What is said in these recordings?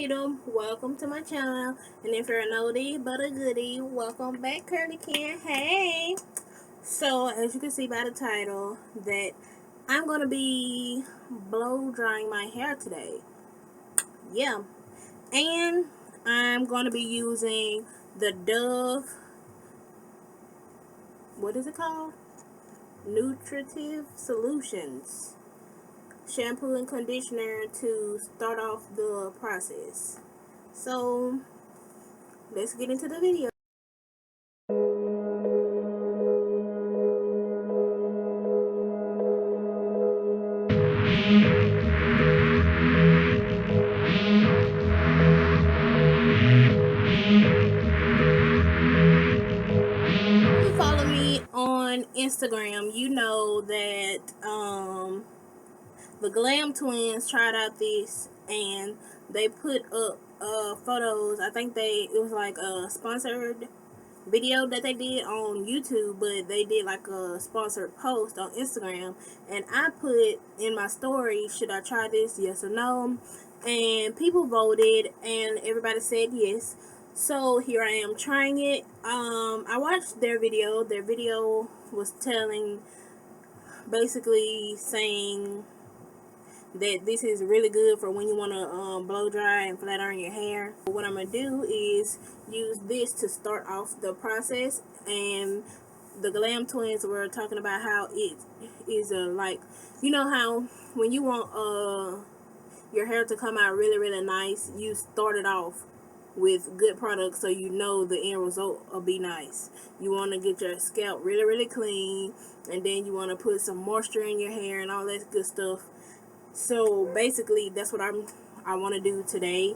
Freedom. Welcome to my channel. And if you're an oldie but a goodie, welcome back, CurlyKin. Hey! So, as you can see by the title, that I'm going to be blow drying my hair today. Yeah. And I'm going to be using the Dove, what is it called? Nutritive Solutions shampoo and conditioner to start off the process. So let's get into the video. If you follow me on Instagram, you know that the Glam Twins tried out this and they put up photos. I think it was like a sponsored video that they did on YouTube, but they did like a sponsored post on Instagram, and I put in my story, should I try this, yes or no? And people voted and everybody said yes. So here I am trying it. I watched their video. Their video was basically saying that this is really good for when you want to blow dry and flat iron your hair. What I'm going to do is use this to start off the process. And the Glam Twins were talking about how it is like, you know how when you want your hair to come out really, really nice, you start it off with good products so you know the end result will be nice. You want to get your scalp really, really clean, and then you want to put some moisture in your hair and all that good stuff. So basically that's what I want to do today.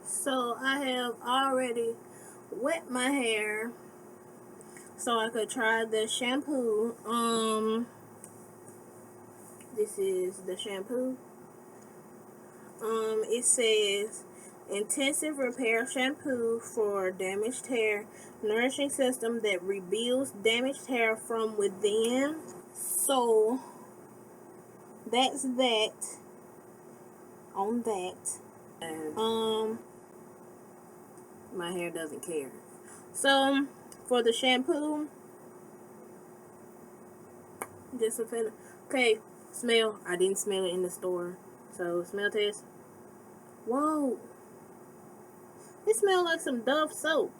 So I have already wet my hair so I could try the shampoo. This is the shampoo. It says intensive repair shampoo for damaged hair, nourishing system that rebuilds damaged hair from within. So that's that on that. My hair doesn't care. So for the shampoo, just a feeling. Okay, smell. I didn't smell it in the store. So smell test. Whoa. It smells like some Dove soap,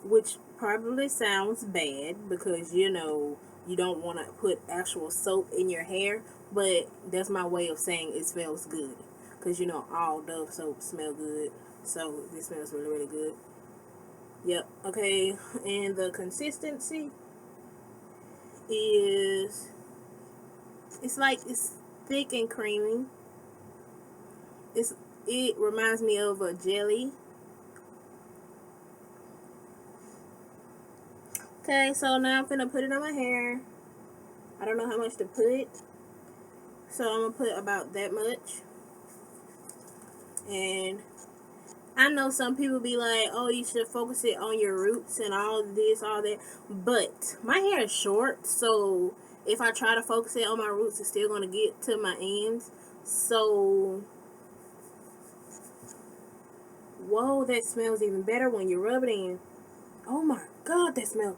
which probably sounds bad because, you know, you don't want to put actual soap in your hair, but that's my way of saying it smells good, because, you know, all Dove soap smell good. So this smells really, really good. Yep. Okay, and the consistency is, it's thick and creamy. It reminds me of a jelly. Okay, so now I'm gonna put it on my hair. I don't know how much to put, so I'm gonna put about that much. And I know some people be like, oh, you should focus it on your roots and all this, all that, but my hair is short, so if I try to focus it on my roots, it's still gonna get to my ends. So whoa, that smells even better when you rub it in. Oh my god, that smells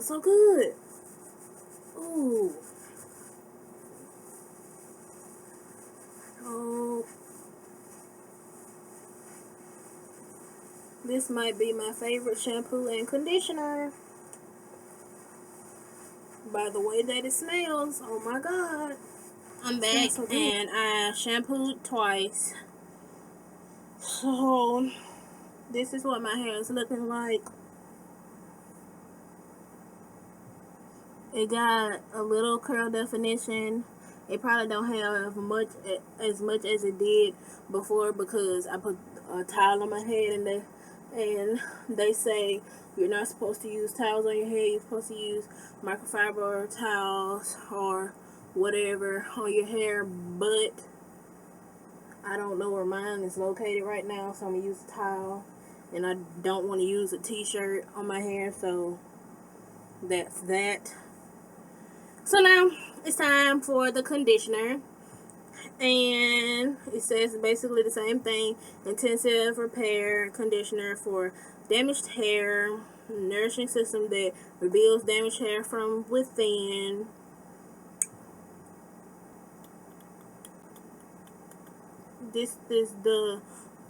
so good. Ooh. Oh. This might be my favorite shampoo and conditioner. By the way that it smells. Oh my god. I'm back so and I shampooed twice. So this is what my hair is looking like. It got a little curl definition. It probably don't have as much as it did before because I put a towel on my head, and they say you're not supposed to use towels on your head. You're supposed to use microfiber towels or whatever on your hair, but I don't know where mine is located right now, so I'm gonna use a towel, and I don't want to use a t-shirt on my hair, so that's that. So now it's time for the conditioner. And it says basically the same thing: intensive repair conditioner for damaged hair, nourishing system that rebuilds damaged hair from within. This is the,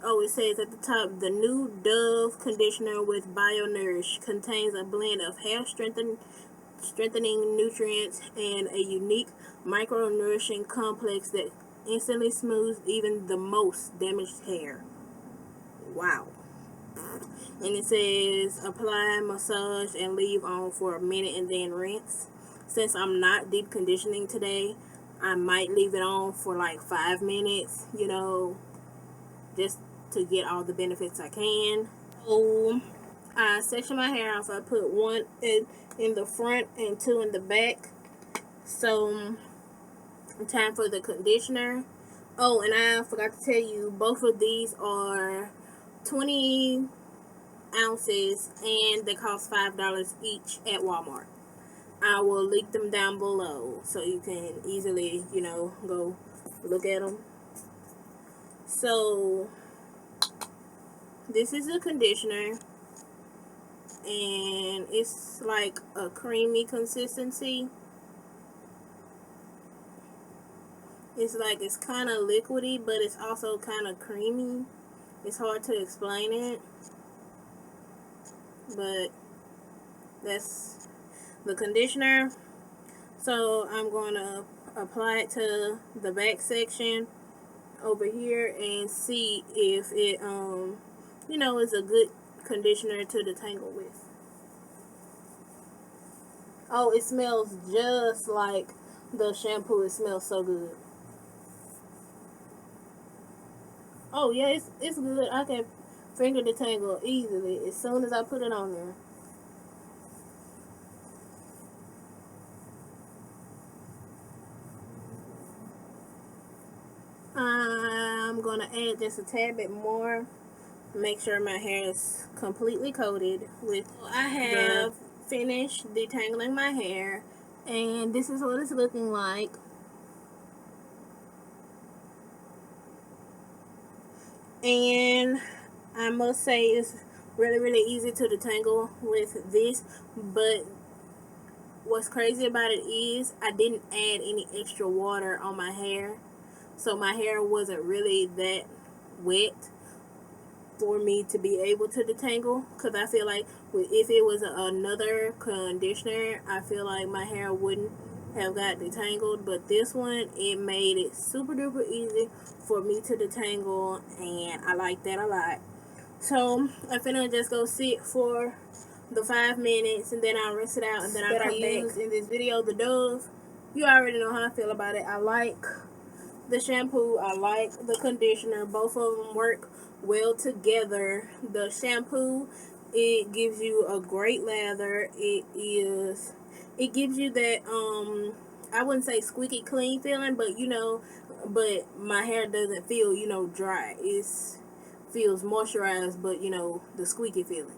oh, it says at the top, the new Dove conditioner with BioNourish contains a blend of hair strengthening nutrients and a unique micro nourishing complex that instantly smooths even the most damaged hair. Wow. And it says apply, massage, and leave on for a minute and then rinse. Since I'm not deep conditioning today, I might leave it on for like 5 minutes, just to get all the benefits I can. So I section my hair off. I put one in the front and two in the back. So time for the conditioner. Oh, and I forgot to tell you, both of these are 20 ounces and they cost $5 each at Walmart. I will link them down below so you can easily, go look at them. So this is a conditioner and it's like a creamy consistency. It's kind of liquidy, but it's also kind of creamy. It's hard to explain it, but that's the conditioner. So I'm going to apply it to the back section over here and see if it is a good conditioner to detangle with. Oh, it smells just like the shampoo. It smells so good. Oh yeah, it's good. I can finger detangle easily as soon as I put it on there. I'm gonna add just a tad bit more. Make sure my hair is completely coated with. I have finished detangling my hair, and this is what it's looking like. And I must say it's really easy to detangle with this, but what's crazy about it is I didn't add any extra water on my hair, so my hair wasn't really that wet for me to be able to detangle. Because I feel like if it was another conditioner, I feel like my hair wouldn't have got detangled, but this one, it made it super duper easy for me to detangle, and I like that a lot. So I'm finna just go sit for the 5 minutes, and then I'll rinse it out, and then I'll come back. In this video, the Dove, you already know how I feel about it. I like the shampoo, I like the conditioner. Both of them work well together. The shampoo, it gives you a great lather. It gives you that I wouldn't say squeaky clean feeling, but my hair doesn't feel dry. It feels moisturized, but the squeaky feeling,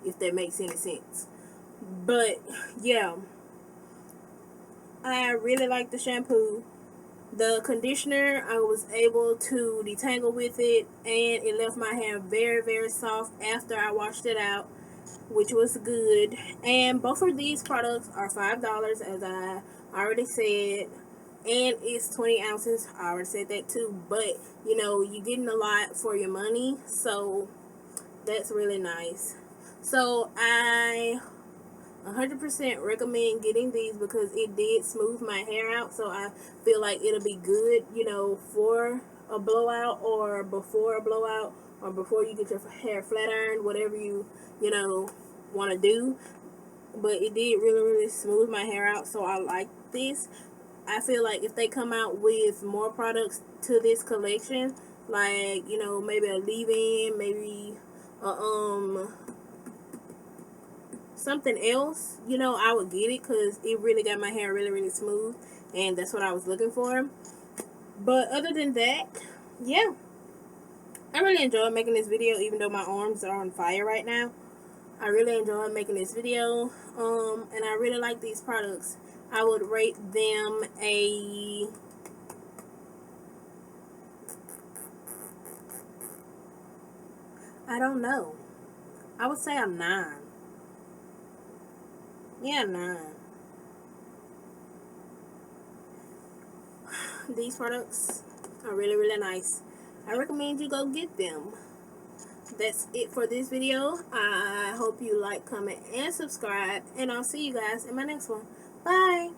if that makes any sense. But yeah, I really like the shampoo. The conditioner, I was able to detangle with it, and it left my hair very soft after I washed it out, which was good. And both of these products are $5, as I already said, and it's 20 ounces. I already said that too, but you're getting a lot for your money, so that's really nice. So I 100% recommend getting these because it did smooth my hair out, so I feel like it'll be good, for a blowout or before a blowout or before you get your hair flat ironed, whatever you want to do. But it did really smooth my hair out, so I like this. I feel like if they come out with more products to this collection, like maybe a leave-in, maybe a something else, I would get it because it really got my hair really smooth, and that's what I was looking for. But other than that, yeah, I really enjoyed making this video, even though my arms are on fire right now. I really enjoyed making this video, and I really like these products. I would rate them a I don't know. I would say I'm 9. Yeah, 9. These products are really, really nice. I recommend you go get them. That's it for this video. I hope you like, comment, and subscribe. And I'll see you guys in my next one. Bye.